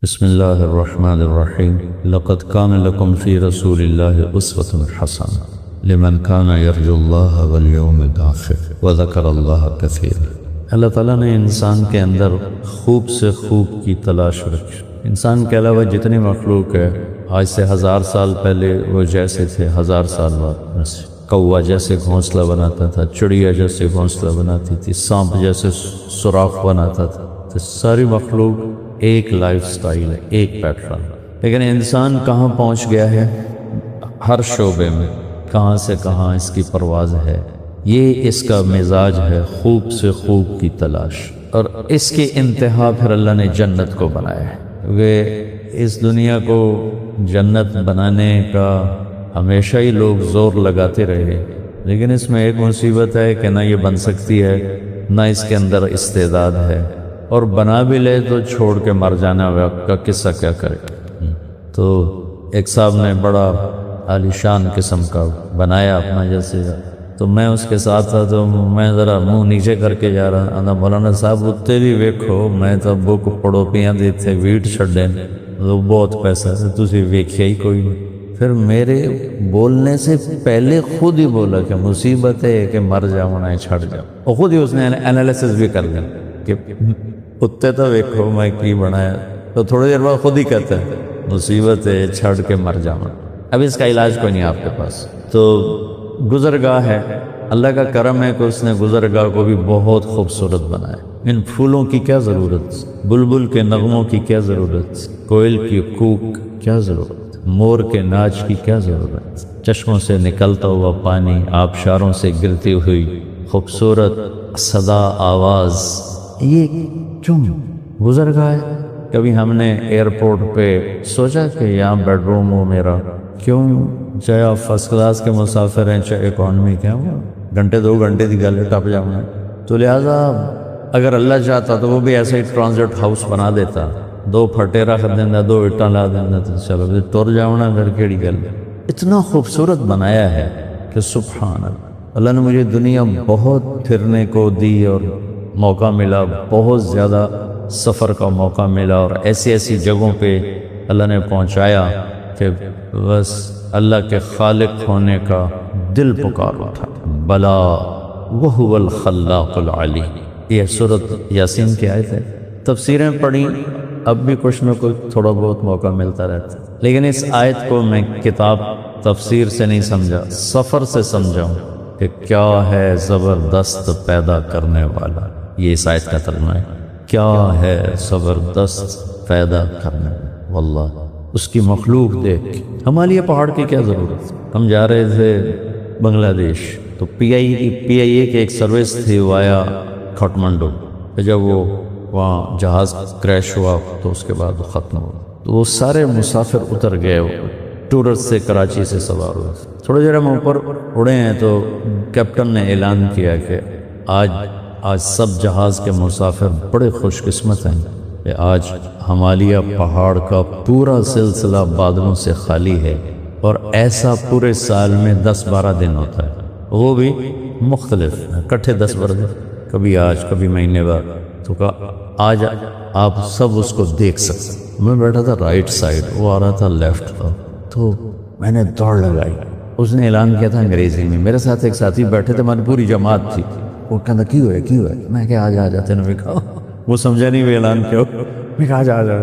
بسم اللہ الرحمن الرحیم لقد کان لکم فی رسول اللہ اسوۃ حسنہ لمن کان یرجو اللہ والیوم الآخر وذکر اللہ کثیرا۔ اللہ تعالیٰ نے انسان کے اندر خوب سے خوب کی تلاش رکھی۔ انسان کے علاوہ جتنی مخلوق ہے آج سے 1000 سال پہلے وہ جیسے تھے 1000 سال بعد ویسے۔ کوا جیسے گھونسلہ بناتا تھا، چڑیا جیسے گھونسلہ بناتی تھی، سانپ جیسے سوراخ بناتا تھا، تو ساری مخلوق ایک لائف سٹائل ہے، ایک پیٹرن۔ لیکن انسان کہاں پہنچ گیا ہے؟ ہر شعبے میں کہاں سے کہاں اس کی پرواز ہے۔ یہ اس کا مزاج ہے، خوب سے خوب کی تلاش، اور اس کی انتہا پھر اللہ نے جنت کو بنایا ہے۔ کیونکہ اس دنیا کو جنت بنانے کا ہمیشہ ہی لوگ زور لگاتے رہے، لیکن اس میں ایک مصیبت ہے کہ نہ یہ بن سکتی ہے، نہ اس کے اندر استعداد ہے، اور بنا بھی لے تو چھوڑ کے مر جانا کا قصہ کیا کرے۔ تو ایک صاحب نے بڑا عالیشان قسم کا بنایا اپنا جیسے، تو میں اس کے ساتھ تھا، تو میں ذرا منہ نیچے کر کے جا رہا تھا، مولانا صاحب اتنے بھی ویکھو، میں تو بک پڑھو پیاں دیتے ویٹ چھڈے تو بہت پیسہ ہے، تسی ویکھیا ہی کوئی نہیں۔ پھر میرے بولنے سے پہلے خود ہی بولا کہ مصیبت ہے کہ مر جاؤں ہے، چھڑ جاؤ، اور خود ہی اس نے انالیسس بھی کر لیا کہ اتنے تو ویکھو میں کی بنایا، تو تھوڑی دیر بعد خود ہی کہتا ہے مصیبت ہے چھڑ کے مر جاؤں۔ اب اس کا علاج کوئی نہیں آپ کے پاس، تو گزرگاہ ہے۔ اللہ کا کرم ہے کہ اس نے گزرگاہ کو بھی بہت خوبصورت بنایا۔ ان پھولوں کی کیا ضرورت، بلبل کے نغموں کی کیا ضرورت، کوئل کی کوک کیا ضرورت، مور کے ناچ کی کیا ضرورت، چشموں سے نکلتا ہوا پانی، آبشاروں سے گرتی ہوئی خوبصورت صدا آواز، یہ کیوں گزرگاہ ہے؟ کبھی ہم نے ایئرپورٹ پہ سوچا کہ یہاں بیڈ روم ہو میرا، کیوں؟ چاہے آپ فرسٹ کلاس کے مسافر ہیں چاہے اکانومی کے ہیں، گھنٹے 2 گھنٹے کی گل ٹپ جاؤں، تو لہٰذا اگر اللہ چاہتا تو وہ بھی ایسے ہی ٹرانزٹ ہاؤس بنا دیتا، 2 پھٹے رکھ دینا، 2 اٹاں لا دینا، تو چلو ٹر جاؤں پھر کیڑی گل۔ اتنا خوبصورت بنایا ہے کہ سبحان اللہ۔ اللہ نے مجھے دنیا بہت پھرنے کو دی اور موقع ملا، بہت زیادہ سفر کا موقع ملا، اور ایسی ایسی جگہوں پہ اللہ نے پہنچایا کہ بس اللہ کے خالق ہونے کا دل پکار اٹھا۔ بلا وہو الخلاق العلیم، یہ سورۃ یاسین کی آیت ہے۔ تفسیریں پڑھی، اب بھی کچھ نہ کچھ تھوڑا بہت موقع ملتا رہتا ہے، لیکن اس آیت کو میں کتاب تفسیر سے نہیں سمجھا، سفر سے سمجھا کہ کیا ہے زبردست پیدا کرنے والا۔ یہ اس آیت کا ترجمہ ہے، کیا ہے زبردست پیدا کرنے والا۔ واللہ اس کی مخلوق دیکھ، ہمالیہ پہاڑ کی کیا ضرورت۔ ہم جا رہے تھے بنگلہ دیش، تو پی آئی اے کی ایک سروس تھی وایا کھٹمنڈو، جب وہ وہاں جہاز کریش ہوا تو اس کے بعد ختم ہوا، تو وہ سارے مسافر اتر گئے، ٹورسٹ سے کراچی سے سوار ہوئے۔ تھوڑی دیر ہم اوپر اڑے ہیں تو کیپٹن نے اعلان کیا کہ آج سب جہاز کے مسافر بڑے خوش قسمت ہیں کہ آج ہمالیہ پہاڑ کا پورا سلسلہ بادلوں سے خالی ہے، اور ایسا پورے سال میں 10-12 دن ہوتا ہے، وہ بھی مختلف اکٹھے 10-12 دن، کبھی آج کبھی مہینے بعد۔ تو کہا آج آپ سب اس کو دیکھ سکتے۔ میں بیٹھا تھا رائٹ سائڈ، وہ آ رہا تھا لیفٹ پر، تو میں نے دوڑ لگائی۔ اس نے اعلان کیا تھا انگریزی میں، میرے ساتھ ایک ساتھی بیٹھے تھے، ہماری پوری جماعت تھی۔ وہ کہتا کی ہوئے میں کہا آج آ جاتے نے کہا، وہ سمجھا نہیں وہ اعلان کیا، میں کہا آج آ جا۔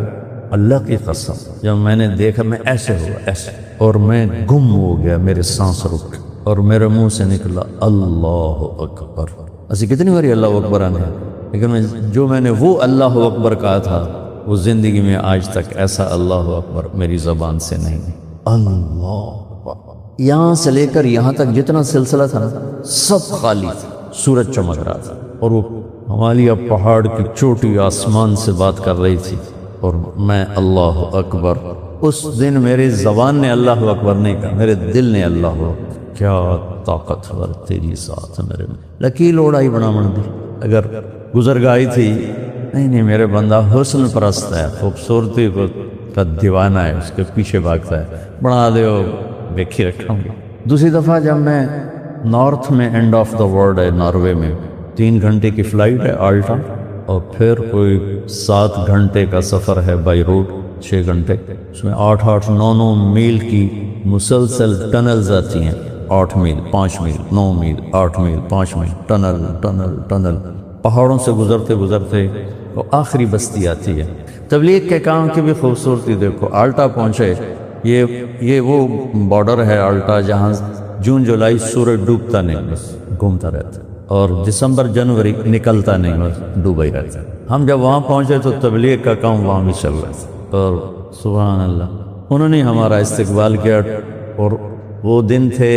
اللہ کی قسم جب میں نے دیکھا، میں ایسے ہوا ایسے، اور میں گم ہو گیا، میرے سانس رک، اور میرے منہ سے نکلا اللہ اکبر۔ اسی کتنی باری اللہ اکبر آنے، لیکن جو میں نے وہ اللہ اکبر کہا تھا، وہ زندگی میں آج تک ایسا اللہ اکبر میری زبان سے نہیں۔ اللہ اکبر، یہاں سے لے کر یہاں تک جتنا سلسلہ تھا نا، سب خالی تھا، سورج چمک رہا تھا، اور وہ ہمالیہ پہاڑ کی چوٹی آسمان سے بات کر رہی تھی، اور میں اللہ اکبر۔ اس دن میری زبان نے اللہ اکبر نہیں کہا، میرے دل نے اللہ اکبر۔ کیا طاقتور تیری ذات ہے میرے میں، لکیل اوڑائی بنا من دی۔ اگر گزرگائی تھی، نہیں میرے بندہ حسن پرست ہے، خوبصورتی کا دیوانہ ہے، اس کے پیچھے بھاگتا ہے، بنا دے دیکھی رکھوں گا۔ دوسری دفعہ جب میں نارتھ میں اینڈ آف دا ورلڈ ہے ناروے میں، 3 گھنٹے کی فلائٹ ہے آلٹا، اور پھر کوئی 7 گھنٹے کا سفر ہے بائی روڈ، 6 گھنٹے، اس میں 8-8 9 میل کی مسلسل ٹنلز آتی ہیں، 8 میل 5 میل 9 میل 8 میل 5 میل، ٹنل ٹنل ٹنل، پہاڑوں سے گزرتے گزرتے وہ آخری بستی آتی ہے۔ تبلیغ کے کام کی بھی خوبصورتی دیکھو، آلٹا پہنچے، یہ وہ بارڈر ہے آلٹا جہاں جون جولائی سورج ڈوبتا نہیں، بس گھومتا رہتا، اور دسمبر جنوری نکلتا نہیں، بس ڈوبا ہی رہتا۔ ہم جب وہاں پہنچے تو تبلیغ کا کام وہاں بھی چل رہا تھا، اور سبحان اللہ انہوں نے ہمارا استقبال کیا، اور وہ دن تھے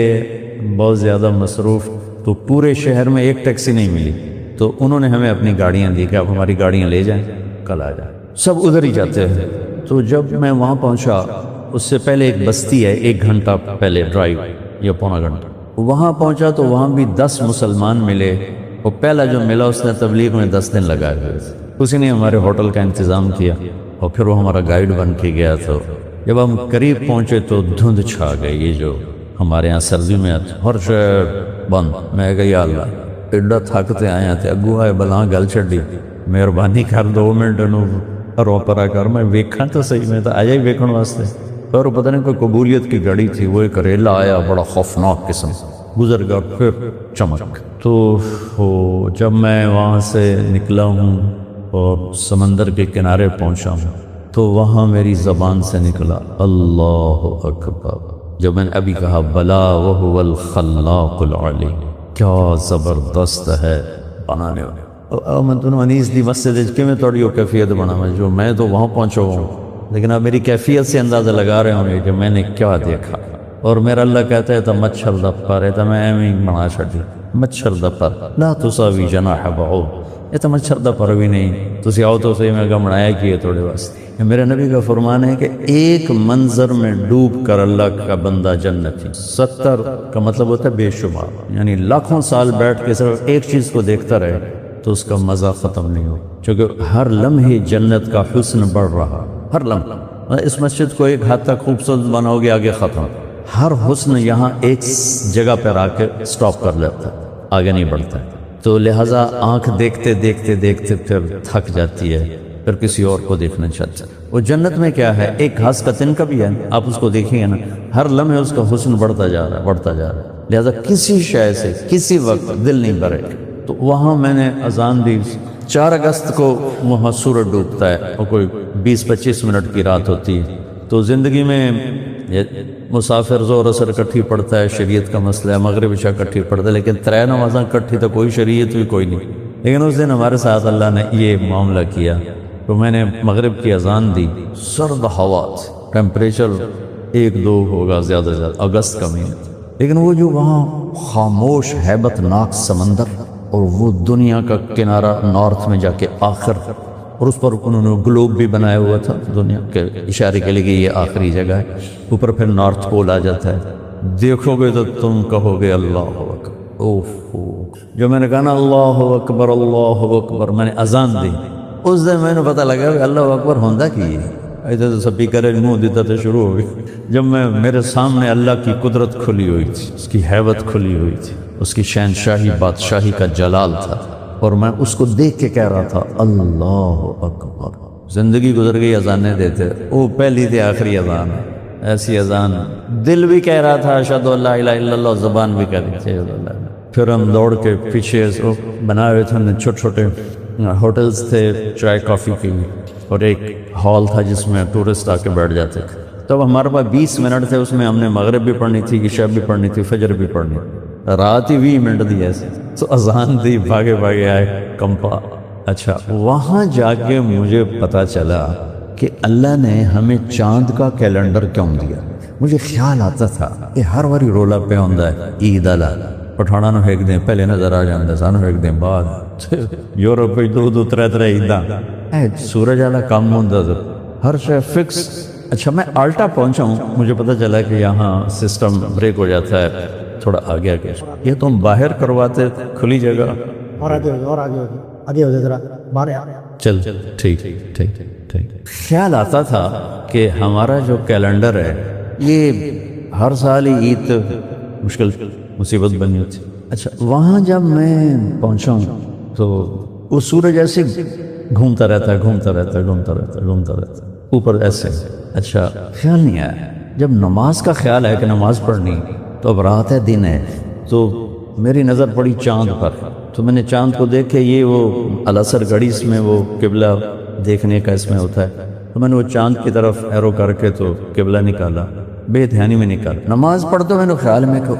بہت زیادہ مصروف، تو پورے شہر میں ایک ٹیکسی نہیں ملی، تو انہوں نے ہمیں اپنی گاڑیاں دی کہ آپ ہماری گاڑیاں لے جائیں، کل آ جائیں، سب ادھر ہی جاتے ہیں۔ تو جب میں وہاں پہنچا، اس سے پہلے ایک بستی ہے 1 گھنٹہ پہلے ڈرائیو یا پونا گھنٹہ، وہاں پہنچا تو وہاں بھی 10 مسلمان ملے، وہ پہلا جو ملا اس نے تبلیغ میں 10 دن لگائے ہوئے تھے، اسی نے ہمارے ہوٹل کا انتظام کیا، اور پھر وہ ہمارا گائیڈ بن کے گیا۔ تو جب ہم قریب پہنچے تو دھند چھا گئی، یہ جو ہمارے ہاں سردی میں ہر شہر بند، میں کہا یا اللہ ایڈا تھکتے آیا تھے، اگو آئے بلا گل چڈی، مہربانی کر 2 منٹ روپرا کر، میں ویکھاں تو صحیح، میں تو آیا ہی ویکھن واسطے، اور پتہ نہیں کوئی قبولیت کی گاڑی تھی، وہ ایک ریلا آیا بڑا خوفناک قسم، گزر گیا، پھر چمک۔ تو جب میں وہاں سے نکلا ہوں اور سمندر کے کنارے پہنچا ہوں تو وہاں میری زبان سے نکلا اللہ اکبر، جب میں نے ابھی کہا بلا وہو الخلاق العلیم، کیا زبردست ہے بنانے والے۔ میں تمہیں انیس دی مسجد کے میں تھوڑی وہ کیفیت بنا میں جو میں تو وہاں پہنچا ہوں، لیکن آپ میری کیفیت سے اندازہ لگا رہے ہوں گے کہ میں نے کیا دیکھا۔ اور میرا اللہ کہتا ہے تو مچھر دا پر ہے، تو میں ایویں بنا چھڑی مچھر دا پر لا تساوی جناح بعوض، یہ تو مچھر دا پر بھی نہیں، تسی آؤ تو صحیح، میں کہا بنایا کیے تھوڑے واسطے۔ میرے نبی کا فرمان ہے کہ ایک منظر میں ڈوب کر اللہ کا بندہ جنتی، 70 کا مطلب ہوتا ہے بے شمار، یعنی لاکھوں سال بیٹھ کے صرف ایک چیز کو دیکھتا رہے تو اس کا مزہ ختم نہیں ہو، چونکہ ہر لمحے جنت کا حسن بڑھ رہا، ہر لمحہ۔ اس مسجد کو ایک حد تک خوبصورت بناؤ گے، آگے ختم، ہر حسن یہاں ایک جگہ پر آ کے سٹاپ کر لیتا ہے، آگے نہیں بڑھتا ہے۔ تو لہٰذا آنکھ دیکھتے دیکھتے دیکھتے پھر تھک جاتی ہے، پھر کسی اور کو دیکھنا چاہتا ہے۔ وہ جنت میں کیا ہے، ایک گھاس کا تن کا بھی ہے، آپ اس کو دیکھیں گے نا، ہر لمحے اس کا حسن بڑھتا جا رہا ہے، بڑھتا جا رہا ہے، لہٰذا کسی شے سے کسی وقت دل نہیں بھرے۔ تو وہاں میں نے اذان دی، 4 اگست کو وہاں سورج ڈوبتا ہے، اور کوئی 20-25 منٹ کی رات ہوتی ہے۔ تو زندگی میں مسافر ظہر اثر کٹھی پڑھتا ہے، شریعت کا مسئلہ ہے، مغرب عشاء کٹھی پڑھتا ہے، لیکن 3 نمازاں کٹھی تو کوئی شریعت بھی کوئی نہیں۔ لیکن اس دن ہمارے ساتھ اللہ نے یہ معاملہ کیا، تو میں نے مغرب کی اذان دی، سرد ہوا، ٹیمپریچر 1-2 ہوگا زیادہ سے زیادہ، اگست کا مہینہ، لیکن وہ جو وہاں خاموش ہیبت ناک سمندر، اور وہ دنیا کا کنارہ نارتھ میں جا کے آخر، اور اس پر انہوں نے گلوب بھی بنایا ہوا تھا دنیا کے اشارے کے لیے کہ یہ آخری جگہ ہے، اوپر پھر نارتھ پول آ جاتا ہے، دیکھو گے تو تم کہو گے اللہ اکبر۔ جو میں نے کہا نا اللہ اکبر اللہ اکبر، میں نے اذان دی، اس دن میں نے پتہ لگا کہ اللہ اکبر ہوندہ کی ہے، ایسے تو سپیکر منہ دیتا تو شروع ہو گئی۔ جب میرے سامنے اللہ کی قدرت کھلی ہوئی تھی، اس کی ہیبت کھلی ہوئی تھی، اس کی شہنشاہی بادشاہی کا جلال تھا، اور میں اس کو دیکھ کے کہہ رہا تھا اللہ اکبر۔ زندگی گزر گئی اذانیں دیتے، وہ پہلی تھی آخری اذان، ایسی اذان، دل بھی کہہ رہا تھا اشہد ان لا الہ الا اللہ، زبان بھی کہہ رہی تھی۔ پھر ہم دوڑ کے پیچھے بنائے ہوئے تھے چھوٹے چھوٹے ہوٹلز تھے چائے کافی کی، اور ایک ہال تھا جس میں ٹورسٹ آ کے بیٹھ جاتے تھے۔ تب ہمارے پاس 20 منٹ تھے، اس میں ہم نے مغرب بھی پڑھنی تھی، عشاء بھی پڑھنی تھی، فجر بھی پڑھنی تھی، رات ہی 20 منٹ دی ایسے، تو اذان دی، بھاگے بھاگے آئے کمپا۔ اچھا، وہاں جا کے مجھے پتا چلا کہ اللہ نے ہمیں چاند کا کیلنڈر کیوں دیا۔ مجھے خیال آتا تھا کہ ہر واری رولا پہ ہوندہ ہے عید اللہ پٹھانا نو ایک دن پہلے نظر آ جاندہ، سانو ایک دن بعد، یورپ پہ 2-3 عیداں، سورج والا کام ہوندہ تھا، ہر شے فکس۔ اچھا، میں آلٹا پہنچا ہوں، مجھے پتا چلا کہ یہاں سسٹم بریک ہو جاتا ہے، تھوڑا آگے آگے، یہ تم باہر کرواتے کھلی جگہ، اور آگے ہو جائے ذرا باہر آ، چل ٹھیک ٹھیک ٹھیک۔ خیال آتا تھا کہ ہمارا جو کیلنڈر ہے یہ ہر سال ہی عید مشکل مصیبت بنی ہوتی۔ اچھا، وہاں جب میں پہنچا ہوں تو وہ سورج ایسے گھومتا رہتا ہے، گھومتا رہتا ہے، گھومتا رہتا ہے، گھومتا رہتا ہے اوپر ایسے۔ اچھا خیال نہیں آیا، جب نماز کا خیال ہے کہ نماز پڑھنی، تو اب رات ہے دن ہے، تو میری نظر پڑی چاند پر، تو میں نے چاند کو دیکھے، یہ وہ العصر گھڑی اس میں وہ قبلہ دیکھنے کا اس میں ہوتا ہے، تو میں نے وہ چاند کی طرف ایرو کر کے تو قبلہ نکالا، بے دھیانی میں نکالا۔ نماز پڑھتے میں نے خیال میں کہ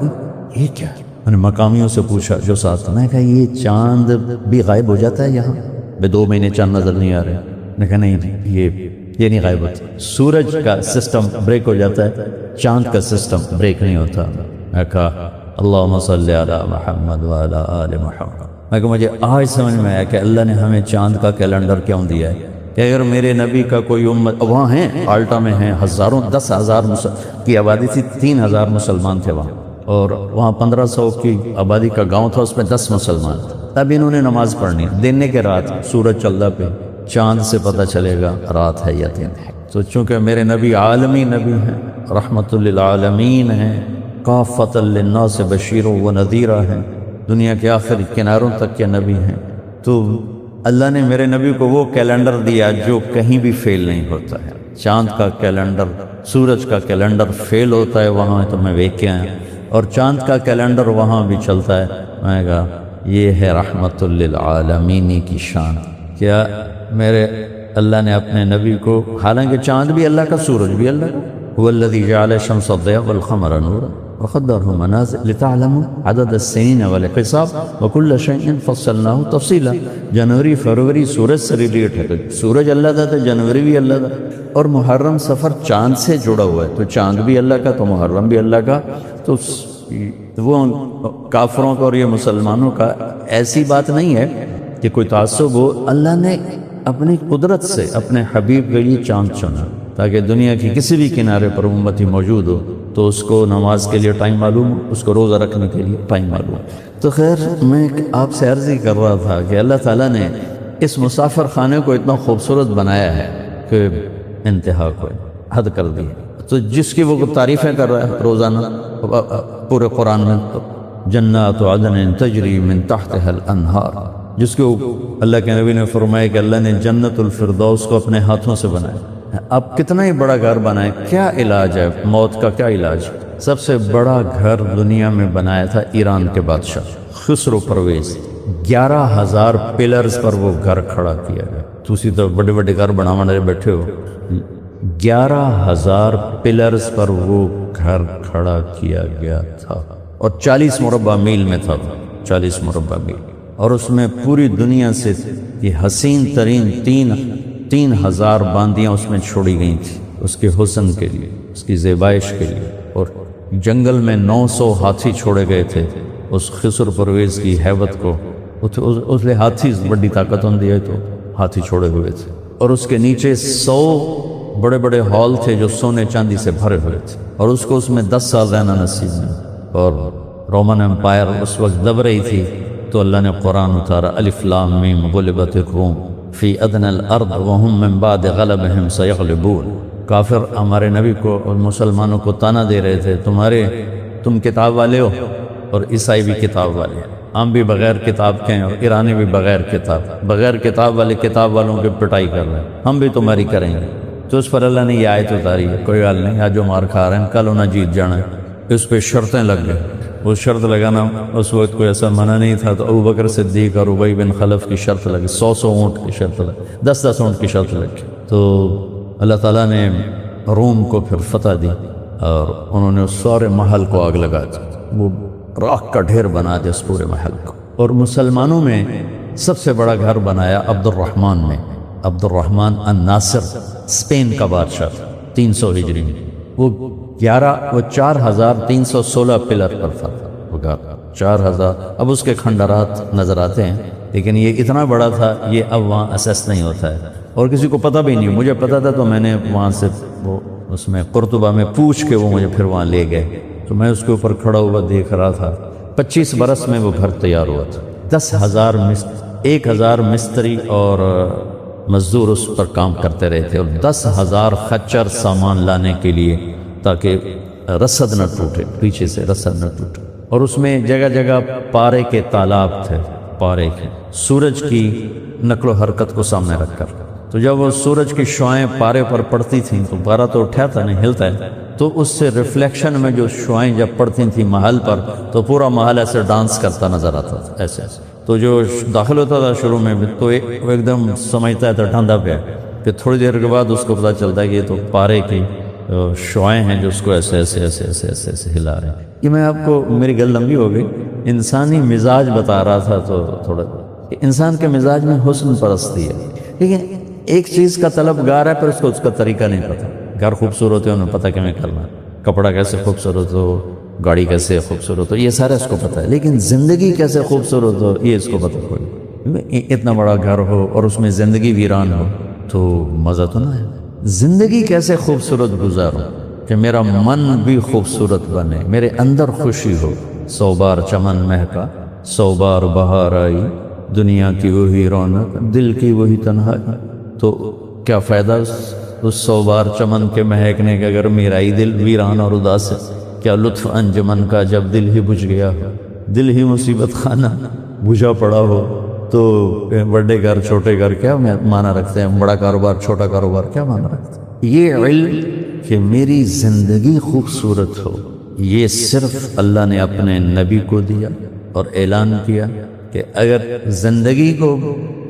یہ کیا؟ میں نے مقامیوں سے پوچھا جو ساتھ، میں نے کہا یہ چاند بھی غائب ہو جاتا ہے یہاں؟ بے 2 مہینے چاند نظر نہیں آ رہے۔ میں نے کہا نہیں، یہ نہیں غائب ہوتا، سورج کا سسٹم بریک ہو جاتا ہے، چاند کا سسٹم بریک نہیں ہوتا۔ میں کہا اللہم صلی علی محمد وعلی آل محمد۔ میں کہا مجھے آج سمجھ میں آیا کہ اللہ نے ہمیں چاند کا کیلنڈر کیوں دیا ہے، کہ اگر میرے نبی کا کوئی امت وہاں ہیں، آلٹا میں ہیں، ہزاروں 10,000 کی آبادی تھی، 3,000 مسلمان تھے وہاں، اور وہاں 1500 کی آبادی کا گاؤں تھا، اس میں 10 مسلمان تھے۔ تب انہوں نے نماز پڑھنی، دن کے رات، سورج چلدا پہ، چاند سے پتہ چلے گا رات ہے یا دن ہے۔ تو چونکہ میرے نبی عالمی نبی ہیں، رحمت للعالمین ہیں، کافۃ للناس بشیر و نذیرہ ہیں، دنیا کے آخر کناروں تک کے نبی ہیں، تو اللہ نے میرے نبی کو وہ کیلنڈر دیا جو کہیں بھی فیل نہیں ہوتا ہے۔ چاند کا کیلنڈر، سورج کا کیلنڈر فیل ہوتا ہے وہاں تو میں دیکھ کے آیا، اور چاند کا کیلنڈر وہاں بھی چلتا ہے۔ میں کہا یہ ہے رحمت للعالمین کی شان، کیا میرے اللہ نے اپنے نبی کو، حالانکہ چاند بھی اللہ کا، سورج بھی اللہ کا، هو الذی جعل الشمس ضیاء والقمر نورا وقدره منازل لتعلموا عدد السنین والحساب وكل شیء فصلناه تفصیلا۔ جنوری فروری سورج سے ریلیٹ ہے، سورج اللہ کا تو جنوری بھی اللہ کا، اور محرم سفر چاند سے جڑا ہوا ہے، تو چاند بھی اللہ کا تو محرم بھی اللہ کا۔ تو وہ کافروں کا اور یہ مسلمانوں کا ایسی بات نہیں ہے کہ کوئی تعصب ہو، اللہ نے اپنی قدرت سے اپنے حبیب کے لیے چاند چنا تاکہ دنیا کی کسی بھی کنارے پر امتی موجود ہو تو اس کو نماز کے لیے ٹائم معلوم ہو، اس کو روزہ رکھنے کے لیے ٹائم معلوم ہو۔ تو خیر میں آپ سے عرض ہی کر رہا تھا کہ اللہ تعالیٰ نے اس مسافر خانے کو اتنا خوبصورت بنایا ہے کہ انتہا کو حد کر دی ہے۔ تو جس کی وہ تعریفیں کر رہا ہے روزانہ پورے قرآن میں، جنات عدن تجری من تحتها الانہار، جس کو اللہ کے نبی نے فرمایا کہ اللہ نے جنت الفردوس کو اپنے ہاتھوں سے بنایا۔ اب کتنا ہی بڑا گھر بنائے، کیا علاج ہے موت کا؟ کیا علاج؟ سب سے بڑا گھر دنیا میں بنایا تھا ایران کے بادشاہ خسرو پرویز، 11,000 پلرز پر وہ گھر کھڑا کیا گیا۔ تو اسی طرح بڑے بڑے گھر بنانے بیٹھے ہو، 11,000 پلرز پر وہ گھر کھڑا کیا گیا تھا، اور 40 مربع میل میں تھا، 40 مربع میل، اور اس میں پوری دنیا سے یہ حسین ترین 3,000 باندیاں اس میں چھوڑی گئی تھیں، اس کے حسن کے لیے، اس کی زیبائش کے لیے، اور جنگل میں 900 ہاتھی چھوڑے گئے تھے اس خسر پرویز کی ہیبت کو۔ اس لئے ہاتھی بڑی طاقت ہوندی ہے تو ہاتھی چھوڑے ہوئے تھے، اور اس کے نیچے 100 بڑے بڑے ہال تھے جو سونے چاندی سے بھرے ہوئے تھے، اور اس کو اس میں 10 سال رہنا نصیب نہیں۔ اور رومن امپائر اس وقت دب رہی تھی، تو اللہ نے قرآن اتارا، الف لام میم غلبت الروم فی ادنى الارض وهم من بعد غلبهم سیغلبون۔ کافر ہمارے نبی کو اور مسلمانوں کو تانا دے رہے تھے، تم کتاب والے ہو اور عیسائی بھی کتاب والے ہیں، ہم بھی بغیر کتاب کے ہیں اور ایرانی بھی بغیر کتاب والے کتاب والوں کی پٹائی کر رہے ہیں، ہم بھی تمہاری کریں گے۔ تو اس پر اللہ نے یہ آیت اتاری ہے، کوئی حال نہیں، آج جو مار کھا رہے ہیں کل انہیں جیت جانا ہے۔ اس پہ شرطیں لگ گئیں، وہ شرط لگانا اس وقت کوئی ایسا منع نہیں تھا، تو ابوبکر صدیق اور ابی بن خلف کی شرط لگی، 100 اونٹ کی شرط لگی، 10 اونٹ کی شرط لگی۔ تو اللہ تعالیٰ نے روم کو پھر فتح دی، اور انہوں نے اس سارے محل کو آگ لگا دی، وہ راکھ کا ڈھیر بنا دیا اس پورے محل کو۔ اور مسلمانوں میں سب سے بڑا گھر بنایا عبد الرحمن میں، عبد الرحمن الناصر اسپین کا بادشاہ، 300 ہجری میں، وہ 4,316 پلر پر تھا وہ گھر، 4,000۔ اب اس کے کھنڈرات نظر آتے ہیں، لیکن یہ اتنا بڑا تھا، یہ اب وہاں اسیس نہیں ہوتا ہے، اور کسی کو پتہ بھی نہیں۔ مجھے پتہ تھا تو میں نے وہاں سے وہ اس میں قرطبہ میں پوچھ کے وہ مجھے پھر وہاں لے گئے، تو میں اس کے اوپر کھڑا ہوا دیکھ رہا تھا۔ 25 برس میں وہ گھر تیار ہوا تھا، 1,000 مستری اور مزدور اس پر کام کرتے رہے تھے، اور 10,000 خچر سامان لانے کے لیے تاکہ رسد نہ ٹوٹے، پیچھے سے رسد نہ ٹوٹے۔ اور اس میں جگہ جگہ پارے کے تالاب تھے، پارے کی، سورج کی نقل و حرکت کو سامنے رکھ کر۔ تو جب وہ سورج کی شعائیں پارے پر پڑتی تھیں تو پارا تو اٹھاتا نہیں، ہلتا ہے، تو اس سے ریفلیکشن میں جو شعائیں جب پڑتی تھیں محل پر تو پورا محل ایسے ڈانس کرتا نظر آتا تھا، ایسے ایسے۔ تو جو داخل ہوتا تھا شروع میں تو وہ ایک دم سمجھتا تھا ٹھنڈا پہ، پھر تھوڑی دیر کے بعد اس کو پتہ چلتا ہے کہ یہ تو پارے کی شعائیں ہیں جو اس کو ایسے ایسے ایسے ایسے ایسے ایسے ہلا رہے ہیں۔ یہ میں آپ کو، میری گل لمبی ہو گئی، انسانی مزاج بتا رہا تھا تو تھوڑا انسان کے مزاج میں حسن پرستی ہے، لیکن ایک چیز کا طلبگار ہے پر اس کا طریقہ نہیں پتہ۔ گھر خوبصورت ہے انہیں پتہ کیوں کرنا، کپڑا کیسے خوبصورت ہو، گاڑی کیسے خوبصورت ہو، یہ سارا اس کو پتہ ہے، لیکن زندگی کیسے خوبصورت ہو یہ اس کو پتہ کوئی۔ اتنا بڑا گھر ہو اور اس میں زندگی ویران ہو تو مزہ تو نہ ہے۔ زندگی کیسے خوبصورت گزارو کہ میرا من بھی خوبصورت بنے، میرے اندر خوشی ہو۔ 100 بار چمن مہکا، 100 بار بہار آئی، دنیا کی وہی رونق، دل کی وہی تنہائی۔ تو کیا فائدہ اس 100 بار چمن کے مہکنے کا اگر میرا ہی دل ویران اور اداس ہے؟ کیا لطف انجمن کا جب دل ہی بجھ گیا ہو، دل ہی مصیبت خانہ بجھا پڑا ہو؟ تو بڑے گھر چھوٹے گھر کیا معنی رکھتے ہیں، بڑا کاروبار چھوٹا کاروبار کیا معنی رکھتے ہیں؟ یہ علم کہ میری زندگی خوبصورت ہو، یہ صرف اللہ نے اپنے نبی کو دیا اور اعلان کیا کہ اگر زندگی کو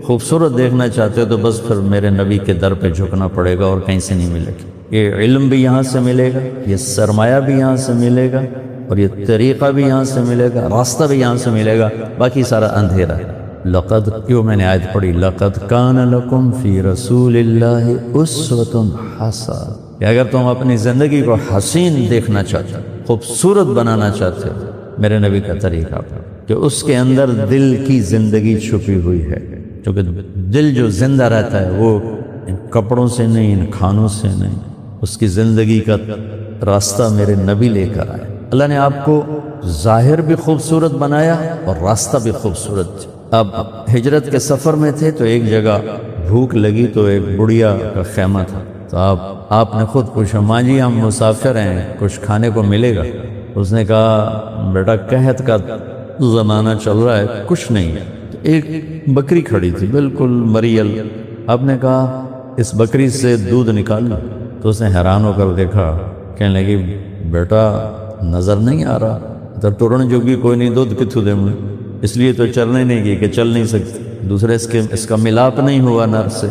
خوبصورت دیکھنا چاہتے ہو تو بس پھر میرے نبی کے در پہ جھکنا پڑے گا اور کہیں سے نہیں ملے گا۔ یہ علم بھی یہاں سے ملے گا، یہ سرمایہ بھی یہاں سے ملے گا، اور یہ طریقہ بھی یہاں سے ملے گا، راستہ بھی یہاں سے ملے گا، باقی سارا اندھیرا ہے۔ لقد، کیوں میں نے آیت پڑھی، لقد کان لکم فی رسول اللہ اسوۃ حسنہ، کہ اگر تم اپنی زندگی کو حسین دیکھنا چاہتے ہو، خوبصورت بنانا چاہتے ہو، میرے نبی کا طریقہ کہ اس کے اندر دل کی زندگی چھپی ہوئی ہے، کیونکہ دل جو زندہ رہتا ہے وہ ان کپڑوں سے نہیں، ان کھانوں سے نہیں، اس کی زندگی کا راستہ میرے نبی لے کر آئے۔ اللہ نے آپ کو ظاہر بھی خوبصورت بنایا اور راستہ بھی خوبصورت۔ اب ہجرت کے سفر میں تھے تو ایک جگہ بھوک لگی تو ایک بڑھیا کا خیمہ تھا، تو آپ نے خود پوچھا، ماں جی ہم مسافر ہیں، کچھ کھانے کو ملے گا؟ اس نے کہا بیٹا قحط کا زمانہ چل رہا ہے، کچھ نہیں ہے۔ تو ایک بکری کھڑی تھی بالکل مریل، آپ نے کہا اس بکری سے دودھ نکال لو۔ تو اس نے حیران ہو کر دیکھا، کہنے لگی بیٹا نظر نہیں آ رہا، تو ٹورن جوگی کوئی نہیں، دودھ کتھو دے مجھے، اس لیے تو چلنے نہیں گئی کہ چل نہیں سکتی، دوسرے اس کا ملاپ نہیں ہوا نر سے،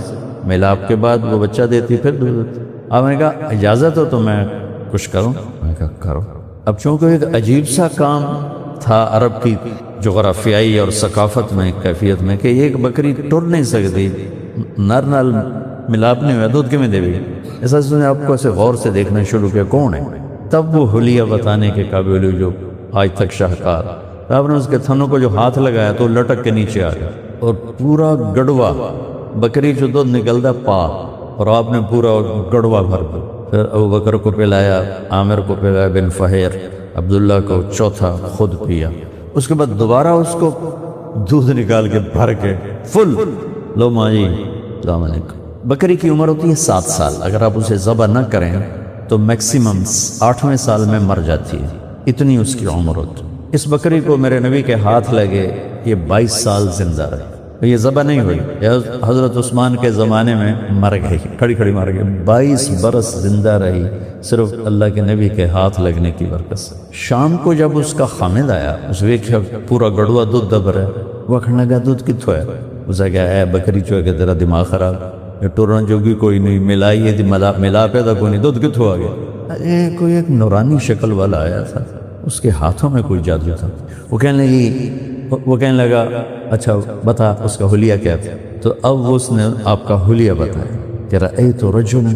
ملاپ کے بعد وہ بچہ دیتی پھر دودھ۔ آپ نے کہا اجازت ہو تو میں کچھ کروں؟ میں نے کہا کرو۔ اب چونکہ ایک عجیب سا کام تھا عرب کی جغرافیائی اور ثقافت میں، کیفیت میں، کہ ایک بکری ٹر نہیں سکتی، نر نال ملاپ نہیں ہوا، دودھ کیوں دے گی؟ ایسا اس نے آپ کو ایسے غور سے دیکھنا شروع کیا، کون ہے؟ تب وہ حلیہ بتانے کے قابل ہوئی جو آج تک شاہکار۔ آپ نے اس کے تھنوں کو جو ہاتھ لگایا تو لٹک کے نیچے آ گیا، اور پورا گڑوا بکری جو دودھ نکلتا پا، اور آپ نے پورا گڑوا بھر دیا۔ پھر ابو بکر کو پلایا، عامر کو پلایا بن فہیر، عبداللہ کو، چوتھا خود پیا۔ اس کے بعد دوبارہ اس کو دودھ نکال کے بھر کے فل، لو ماں جی السلام علیکم۔ بکری کی عمر ہوتی ہے 7 سال، اگر آپ اسے ذبح نہ کریں تو میکسیمم 8ویں سال میں مر جاتی ہے، اتنی اس کی عمر ہوتی۔ اس بکری کو میرے نبی کے ہاتھ لگے، یہ 22 سال زندہ رہی، یہ ذبح نہیں ہوئی، حضرت عثمان کے زمانے میں مر گئی، کھڑی کھڑی مر گئی، 22 برس زندہ رہی صرف اللہ کے نبی کے ہاتھ لگنے کی برکت سے۔ شام کو جب اس کا خامد آیا، اس ویکھیا پورا گڑوا دودھ دب رہا ہے، وہ کہنے لگا دودھ کتوں ہے؟ اسے کہا اے بکری چو کہ تیرا دماغ خراب، یہ ٹورن جوگی کوئی نہیں، ملائی ہے ملا پیدا کوئی نہیں، دودھ کتوں آ گیا؟ کوئی ایک نورانی شکل والا آیا تھا، اس کے ہاتھوں میں کوئی جادو تھا۔ وہ کہنے لگا اچھا بتا اس کا حلیہ کیا تھا؟ تو اب اس نے آپ کا حلیہ بتایا کہ رأیت رجلا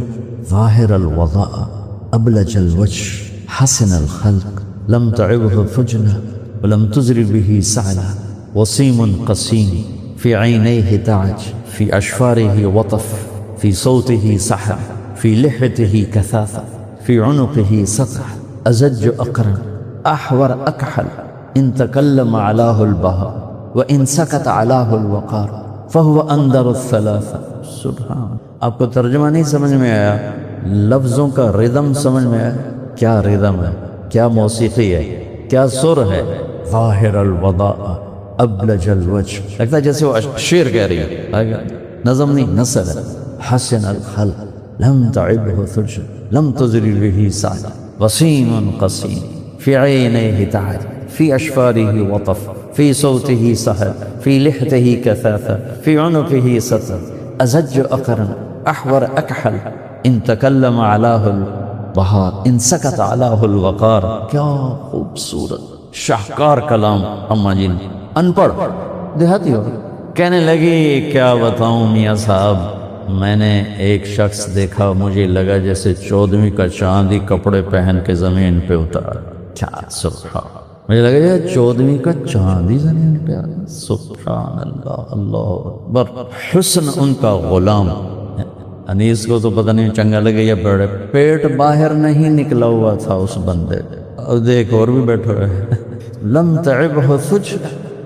ظاہر الوضاء ابلج الوجه حسن الخلق لم تعبه فجنة ولم تزر به سعلة وسيم قسيم في عينيه تعج في أشفاره وطف في صوته سحر في لحيته كثافة في عنقه سطح أزج أقرن أحور أكحل إن تكلم علاه البهاء وإن سكت علاه الوقار فهو أندر الثلاثة۔ سبحان، آپ کو ترجمہ نہیں سمجھ میں آیا، لفظوں کا ردم سمجھ میں آیا؟ کیا ردم ہے، کیا موسیقی ہے، کیا سر ہے؟ ظاہر الوضاء ابلج الوجه، لگتا ہے جیسے وہ شعر کہہ رہی ہے، آگے نظم نہیں نثر ہے. حسن الخلق لم تعبه ثلج لم تزر به سعد وسيم قصيم في عينيه تعد في أشفاره وطف في صوته سهل في لحته كثافة في عنقه ستر أزج أقرن أحور أكحل إن تكلم علاه البهار إن سكت علاه الوقار. کیا خوبصورت شاہکار کلام. اما جی ان پڑھ دیہاتی ہو کہنے لگی کیا بتاؤں میاں صاحب، میں نے ایک شخص دیکھا، مجھے لگا جیسے 14ویں کا چاندی کپڑے پہن کے زمین پہ اترا. کیا سبحان، مجھے لگا یہ 14ویں کا چاندی زمین پہ آ گیا. سبحان اللہ، اللہ اکبر. حسن ان کا غلام. انیس کو تو پتہ نہیں چنگا لگے یا بڑے، پیٹ باہر نہیں نکلا ہوا تھا اس بندے. اور دیکھ اور بھی بیٹھا ہے. لم تعبہ ثج،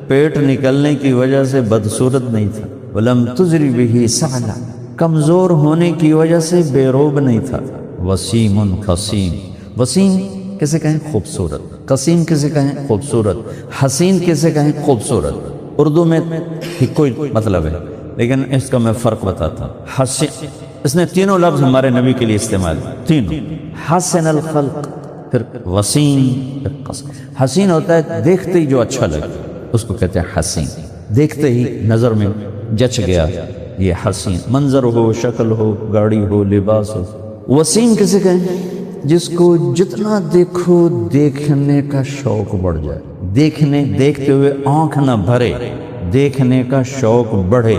پیٹ نکلنے کی وجہ سے بدصورت نہیں تھا. ولم تزری بہ سعلا، کمزور ہونے کی وجہ سے بے روب نہیں تھا. وسیم قسیم، وسیم کسے کہیں خوبصورت، قسیم کسے کہیں خوبصورت، حسین کسے کہیں خوبصورت. اردو میں ہی کوئی مطلب ہے لیکن اس کا میں فرق بتاتا ہوں. حسین، اس نے تینوں لفظ ہمارے نبی کے لیے استعمال تینوں. حسن الخلق، پھر وسیم، پھر قسیم. حسین ہوتا ہے دیکھتے ہی جو اچھا لگے اس کو کہتے ہیں حسین، دیکھتے ہی نظر میں جچ گیا یہ حسین. منظر ہو، شکل ہو، گاڑی ہو، لباس ہو. وسیم کسے کہیں جس کو جتنا دیکھو دیکھنے کا شوق بڑھ جائے، دیکھتے ہوئے آنکھ نہ بھرے، دیکھنے کا شوق بڑھے.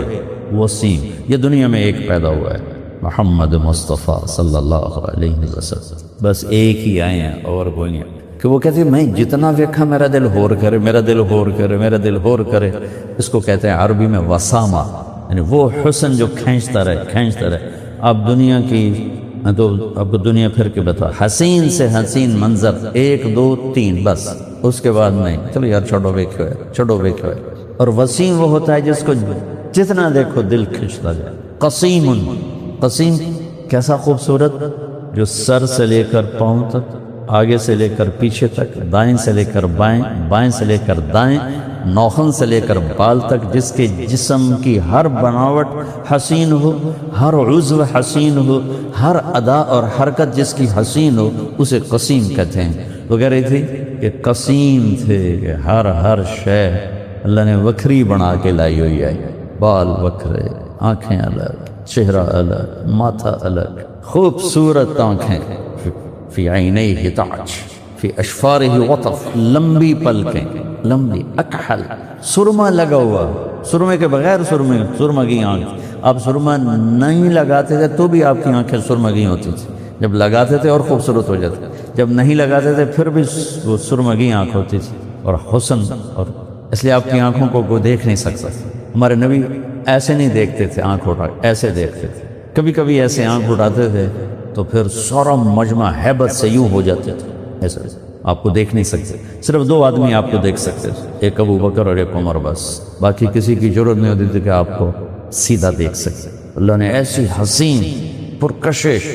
وسیم یہ دنیا میں ایک پیدا ہوا ہے، محمد مصطفیٰ صلی اللہ علیہ وسلم. بس ایک ہی آئے ہیں اور کوئی نہیں. کہ وہ کہتے ہیں میں جتنا دیکھا میرا دل ہور کرے، میرا دل ہور کرے، میرا دل ہور کرے. اس کو کہتے ہیں عربی میں وسامہ، یعنی وہ حسن جو کھینچتا رہے. اب دنیا کی تو اب دنیا پھر کے بتا، حسین سے حسین منظر 1 2 3 بس، اس کے بعد نہیں. چلو یار چھوڑو بیکھو ہے. اور وسیم وہ ہوتا ہے جس کو جتنا دیکھو دل کھنچتا جائے. قسیم کیسا خوبصورت، جو سر سے لے کر پاؤں تک، آگے سے لے کر پیچھے تک، دائیں سے لے کر بائیں، بائیں سے لے کر دائیں، نوخن سے لے کر بال تک، جس کے جسم کی ہر بناوٹ حسین ہو، ہر عضو حسین ہو، ہر ادا اور حرکت جس کی حسین ہو، اسے قسیم کہتے ہیں. وہ کہہ رہی تھی کہ قسیم تھے کہ ہر شے اللہ نے وکھری بنا کے لائی ہوئی ہے. بال وکھرے، آنکھیں الگ، چہرہ الگ، ماتھا الگ، خوبصورت آنکھیں. فی عینیہ تاج فی اشفارہ وطف، لمبی پلکیں، لمبی. اکحل، سرما لگا ہوا، سرمے کے بغیر سرما کی آنکھ. آپ سرما نہیں لگاتے تھے تو بھی آپ کی آنکھیں سرما کی ہوتی تھی. جب لگاتے تھے اور خوبصورت ہو جاتے، جب نہیں لگاتے تھے پھر بھی وہ سرما کی آنکھ ہوتی تھی. اور حسن، اور اس لیے آپ کی آنکھوں کو کوئی دیکھ نہیں سکتا. ہمارے نبی ایسے نہیں دیکھتے تھے، آنکھ اٹھا ایسے دیکھتے تھے. کبھی کبھی ایسے آنکھ اٹھاتے تھے تو پھر سارا مجمع ہیبت سے یوں ہو جاتے تھے. ایسے آپ کو دیکھ نہیں سکتے. صرف 2 آدمی آپ کو دیکھ سکتے تھے، ایک ابو بکر اور ایک عمر. بس باقی کسی کی ضرورت نہیں ہوتی تھی کہ آپ کو سیدھا دیکھ سکتے. اللہ نے ایسی حسین پرکشش،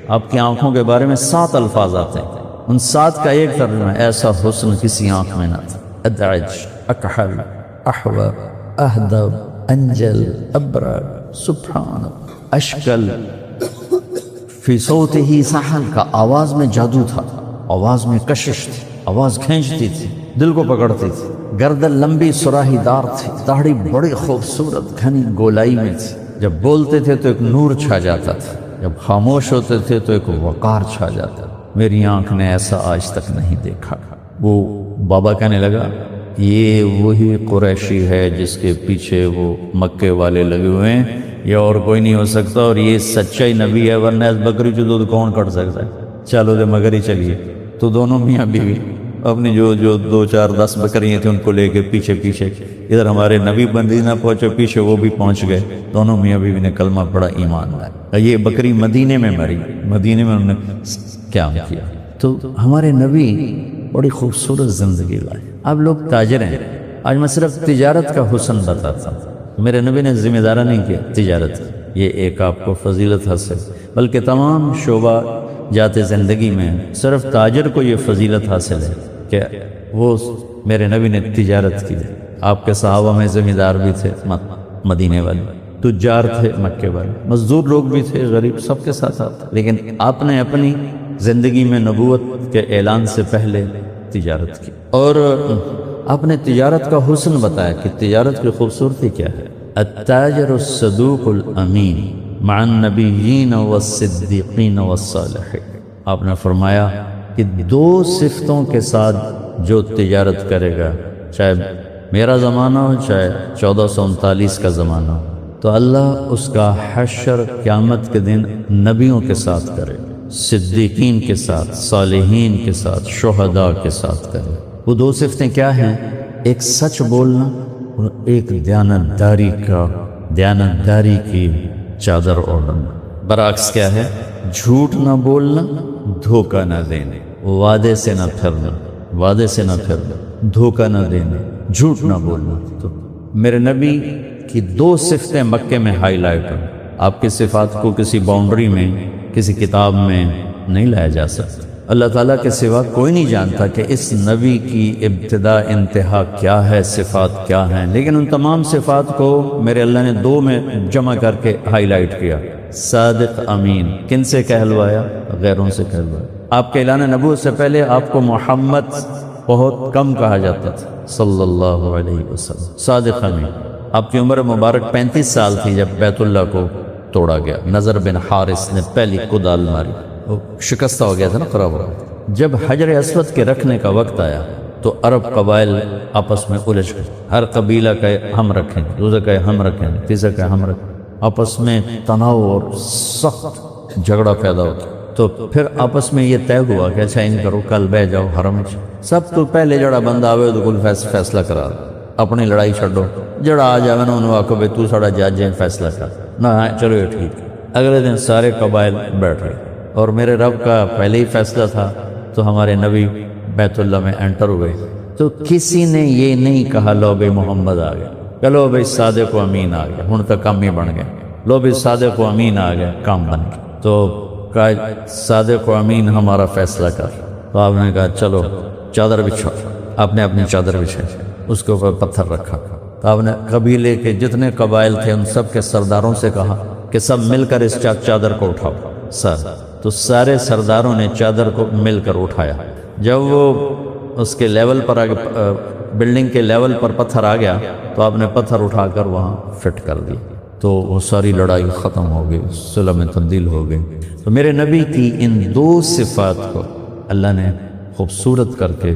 آپ کی آنکھوں کے بارے میں 7 الفاظ آتے ہیں. ان 7 کا ایک ترجمہ، ایسا حسن کسی آنکھ میں نہ تھا. ادعج، اکحل، احور، اہدب، انجل، ابرر، سبحان، اشکل. فی صوتہ سحل کا آواز میں جادو تھا، آواز میں کشش تھی، آواز کھینچتی تھی، دل کو پکڑتی تھی. گردن لمبی سراہی دار تھی، داڑھی بڑی خوبصورت گھنی گولائی میں تھی. جب بولتے تھے تو ایک نور چھا جاتا تھا، جب خاموش ہوتے تھے تو ایک وقار چھا جاتا. میری آنکھ نے ایسا آج تک نہیں دیکھا. وہ بابا کہنے لگا یہ وہی قریشی ہے جس کے پیچھے وہ مکے والے لگے ہوئے ہیں، یہ اور کوئی نہیں ہو سکتا، اور یہ سچا ہی نبی ہے، ورنہ اس بکری جو دودھ کون کٹ سکتا ہے. چلو دے مگر ہی چلیے. تو دونوں میاں بیوی اپنی جو 2 4 10 بکریاں تھیں ان کو لے کے پیچھے ادھر ہمارے نبی مدینہ پہنچے، پیچھے وہ بھی پہنچ گئے. دونوں میاں بیوی نے کلمہ پڑھا، ایمان لائے. یہ بکری مدینے میں مری، مدینے میں انہوں نے کیا کیا. تو ہمارے نبی بڑی خوبصورت زندگی لائے. اب لوگ تاجر ہیں. آج میں صرف تجارت کا حسن بتاتا ہوں. میرے نبی نے ذمہ دارہ نہیں کیا تجارت، یہ ایک آپ کو فضیلت حاصل، بلکہ تمام شعبہ جاتے زندگی میں صرف تاجر کو یہ فضیلت حاصل ہے کہ وہ میرے نبی نے تجارت کی. آپ کے صحابہ میں زمیندار بھی تھے مدینے والے، تجار تھے مکے والے، مزدور لوگ بھی تھے، غریب، سب کے ساتھ آتے، لیکن آپ نے اپنی زندگی میں نبوت کے اعلان سے پہلے تجارت کی، اور آپ نے تجارت کا حسن بتایا کہ تجارت کی خوبصورتی کیا ہے۔ التاجر الصدوق الامین مع النبیین والصدیقین والصالحین، آپ نے فرمایا کہ دو صفتوں کے ساتھ جو تجارت کرے گا، چاہے میرا زمانہ ہو چاہے 1439 کا زمانہ ہو، تو اللہ اس کا حشر قیامت کے دن نبیوں کے ساتھ کرے، صدیقین کے ساتھ، صالحین کے ساتھ، شہداء کے ساتھ کرے۔ وہ دو صفتیں کیا ہیں؟ ایک سچ بولنا اور ایک دیانتداری کی چادر اوڑھنا۔ برعکس کیا ہے؟ جھوٹ نہ بولنا، دھوکہ نہ دینا، وعدے سے نہ پھرنا، دھوکہ نہ دینا، جھوٹ نہ بولنا۔ تو میرے نبی کی دو صفتیں مکے میں ہائی لائٹ ہیں۔ آپ کی صفات کو کسی باؤنڈری میں، کسی کتاب میں نہیں لایا جا سکتا۔ اللہ تعالیٰ کے سوا کوئی نہیں جانتا کہ اس نبی کی ابتدا انتہا کیا ہے، صفات کیا ہیں، لیکن ان تمام صفات کو میرے اللہ نے دو میں جمع کر کے ہائی لائٹ کیا۔ صادق امین، کن سے کہلوایا؟ غیروں سے کہلوایا۔ آپ کے اعلان نبوت سے پہلے آپ کو محمد بہت کم کہا جاتا تھا صلی اللہ علیہ وسلم۔ صادق امین۔ آپ کی عمر مبارک 35 سال تھی جب بیت اللہ کو توڑا گیا۔ نظر بن حارث نے پہلی کدال ماری، وہ شکستہ ہو گیا تھا نا، خراب ہو گیا۔ جب حجر اسود کے رکھنے کا وقت آیا تو عرب قبائل آپس میں الجھ گئے۔ ہر قبیلہ کہے ہم رکھیں گے، دوسرا کہے ہم رکھیں گے، تیسرا کہے ہم رکھیں گے۔ آپس میں تناؤ اور سخت جھگڑا پیدا ہوتا۔ تو پھر آپس میں یہ طے ہوا کہ اچھا ان کرو، کل بہ جاؤ حرم میں، سب تو پہلے جڑا بندہ آوے تو کل فیصلہ کرا، اپنی لڑائی چھڈو، جڑا آ جاوے نا انہوں آکھو بھئی تو ساڑا جج ہے، فیصلہ کر نہ، چلو یہ ٹھیک۔ اگلے دن سارے قبائل بیٹھ گئے، اور میرے رب کا پہلے ہی فیصلہ تھا تو ہمارے نبی بیت اللہ میں انٹر ہوئے، تو کسی نے یہ نہیں کہا لو بھئی محمد آ گیا، کہ لو بھئی صادق و امین آ گیا، ہن تک کام ہی بن گئے، لو بھئی صادق و امین آ گیا، کام بن گیا۔ تو کہا صادق و امین ہمارا فیصلہ کر۔ تو آپ نے کہا چلو چادر بچھاؤ۔ آپ نے اپنی چادر بچھائی، اس کے اوپر پتھر رکھا۔ تو آپ نے قبیلے کے جتنے قبائل تھے ان سب کے سرداروں سے کہا کہ سب مل کر اس چادر کو اٹھاؤ سر۔ تو سارے سرداروں نے چادر کو مل کر اٹھایا۔ جب وہ اس کے لیول پر بلڈنگ کے لیول پر پتھر آ گیا تو آپ نے پتھر اٹھا کر وہاں فٹ کر دیا، تو وہ ساری لڑائی ختم ہو گئی، صلح میں تبدیل ہو گئی۔ تو میرے نبی کی ان دو صفات کو اللہ نے خوبصورت کر کے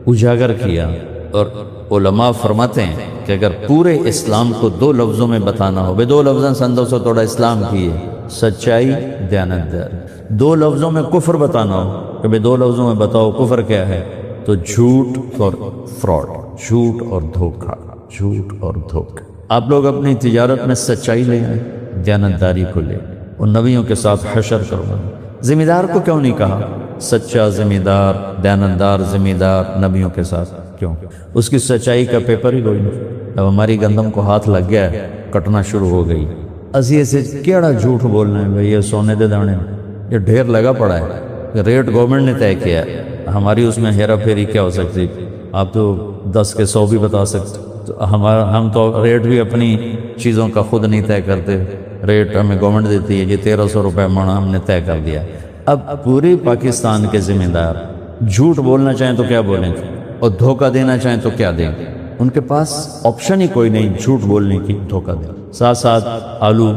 اجاگر کیا، اور علماء فرماتے ہیں کہ اگر پورے اسلام کو دو لفظوں میں بتانا ہو، بے دو لفظاں سندو سو توڑا اسلام کی ہے، سچائی، دیانتداری۔ دو لفظوں میں کفر بتانا ہو کہ بے دو لفظوں میں بتاؤ کفر کیا ہے، تو جھوٹ اور فراڈ، جھوٹ اور دھوکہ، جھوٹ اور دھوکہ۔ آپ لوگ اپنی تجارت میں سچائی لے آئیں، دیانتداری کو لے، اور نبیوں کے ساتھ حشر کروائیں۔ ذمہ کو کیوں نہیں کہا؟ سچا ذمہ دار، دیانتدار ذمہ دار نبیوں کے ساتھ کیوں؟ اس کی سچائی کا پیپر ہی کوئی نہیں۔ اب ہماری گندم کو ہاتھ لگ گیا ہے، کٹنا شروع ہو گئی، اسی سے کیڑا جھوٹ بولنا ہے بھئی، یہ سونے دے دانے یہ ڈھیر لگا پڑا ہے، ریٹ گورنمنٹ نے طے کیا ہے، ہماری اس میں ہیرا پھیری کیا ہو سکتی؟ آپ تو 10 کے 100 بھی بتا سکتے، تو ہم تو ریٹ بھی اپنی چیزوں کا خود نہیں طے کرتے، ریٹ ہمیں گورنمنٹ دیتی ہے، یہ 1300 روپے من ہم نے طے کر دیا۔ اب پورے پاکستان کے ذمہ دار جھوٹ بولنا چاہیں تو کیا بولیں گے، اور دھوکہ دینا چاہیں تو کیا دیں گے؟ ان کے پاس آپشن ہی کوئی نہیں جھوٹ بولنے کی، دھوکہ دیں۔ ساتھ ساتھ آلو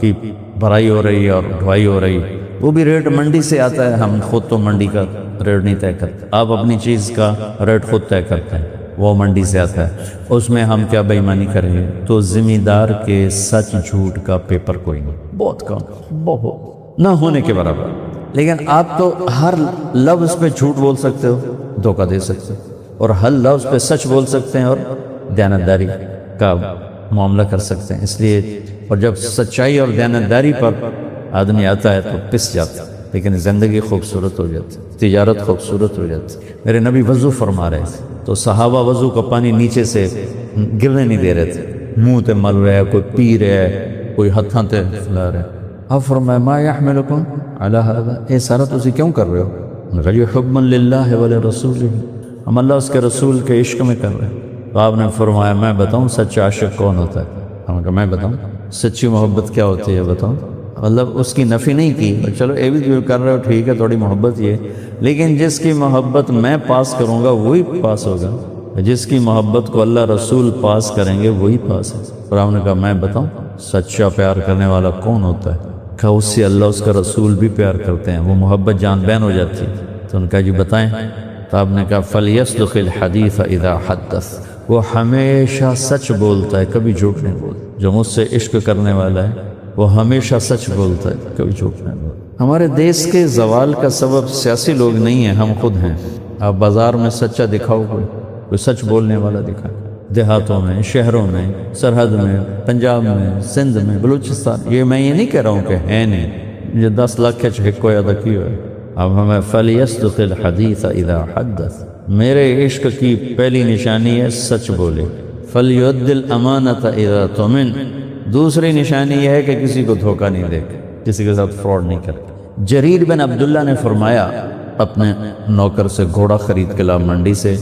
کی بھرائی ہو رہی ہے اور ڈھوائی ہو رہی ہے، وہ بھی ریٹ منڈی سے آتا ہے، ہم خود تو منڈی کا ریٹ نہیں طے کرتے، آپ اپنی چیز کا ریٹ خود طے کرتے ہیں، وہ منڈی سے آتا ہے، اس میں ہم کیا بے ایمانی کریں گے؟ تو ذمہ دار کے سچ جھوٹ کا پیپر کوئی نہیں، بہت کم، بہت نہ ہونے کے برابر۔ لیکن آپ تو ہر لفظ پہ جھوٹ بول سکتے ہو، دھوکہ دے سکتے ہو، اور ہر لفظ پہ سچ بول سکتے ہیں اور دیانتداری کا معاملہ کر سکتے ہیں۔ اس لیے اور جب سچائی اور دیانتداری پر آدمی آتا ہے تو پس جاتا ہے، لیکن زندگی خوبصورت ہو جاتی، تجارت خوبصورت ہو جاتی۔ میرے نبی وضو فرما رہے تھے تو صحابہ وضو کا پانی نیچے سے گرنے نہیں دے رہے تھے، منہ تے مل رہا ہے، کوئی پی رہا ہے، کوئی ہتھاں تے پھیلا رہا ہے۔ اب فرمایا ما یحملکم علی ھذا، یہ سارا تسی کیوں کر رہے ہو؟ رجو حبا للہ ولرسولہ، ہم اللہ اس کے رسول کے عشق میں کر رہے ہیں۔ تو آپ نے فرمایا میں بتاؤں سچا عاشق کون ہوتا ہے؟ ہم نے کہا میں بتاؤں سچی محبت کیا ہوتی ہے بتاؤں؟ مطلب اس کی نفی نہیں کی، چلو یہ بھی جو کر رہے ہو ٹھیک ہے تھوڑی محبت یہ، لیکن جس کی محبت میں پاس کروں گا وہی پاس ہوگا، جس کی محبت کو اللہ رسول پاس کریں گے وہی پاس ہے۔ اور آپ نے کہا میں بتاؤں سچا پیار کرنے والا کون ہوتا ہے؟ کہا اس سے اللہ اس کا رسول بھی پیار کرتے ہیں، وہ محبت جان بین ہو جاتی ہے۔ تو ان کا جی بتائیں؟ تو آپ نے کہا فَلْيَصْدُقِ الْحَدِيثَ إِذَا حَدَّثَ، وہ ہمیشہ سچ بولتا ہے کبھی جھوٹ نہیں بولتا۔ جو مجھ سے عشق کرنے والا ہے وہ ہمیشہ سچ بولتا ہے کبھی جھوٹ نہیں بولتا۔ ہمارے دیس کے زوال کا سبب سیاسی لوگ نہیں ہیں، ہم خود ہیں۔ آپ بازار میں سچا دکھاؤ، کوئی سچ بولنے والا دکھائے، دیہاتوں میں، شہروں میں، سرحد میں، پنجاب میں، سندھ میں، بلوچستان، یہ میں یہ نہیں کہہ رہا ہوں کہ ہے نہیں، یہ 10 لاکھ ہکو ادا کی ہوئے۔ اب ہمیں فَلْيَصْدُقِ الْحَدِيثَ إِذَا حَدَّثَ، میرے عشق کی پہلی نشانی ہے سچ بولے۔ فَلْيُؤَدِّ الْأَمَانَةَ إِذَا تُؤْمِنَ، دوسری نشانی یہ ہے کہ کسی کو دھوکہ نہیں دے، کسی کے ساتھ فراڈ نہیں کرتا۔ جریر بن عبداللہ نے فرمایا اپنے نوکر سے گھوڑا خرید کے لا منڈی سے،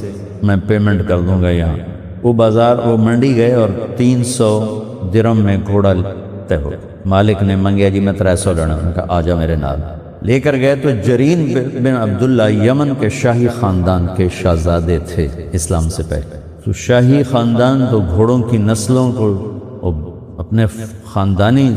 میں پیمنٹ کر دوں گا یہاں۔ وہ منڈی گئے اور 300 درہم میں گھوڑا طے ہو، مالک نے منگیا جی میں 300 لینا، انہوں نے کہا آجا میرے نال، لے کر گئے۔ تو جریر بن عبداللہ یمن کے شاہی خاندان کے شہزادے تھے اسلام سے پہلے۔ تو شاہی خاندان تو گھوڑوں کی نسلوں کو اپنے خاندانی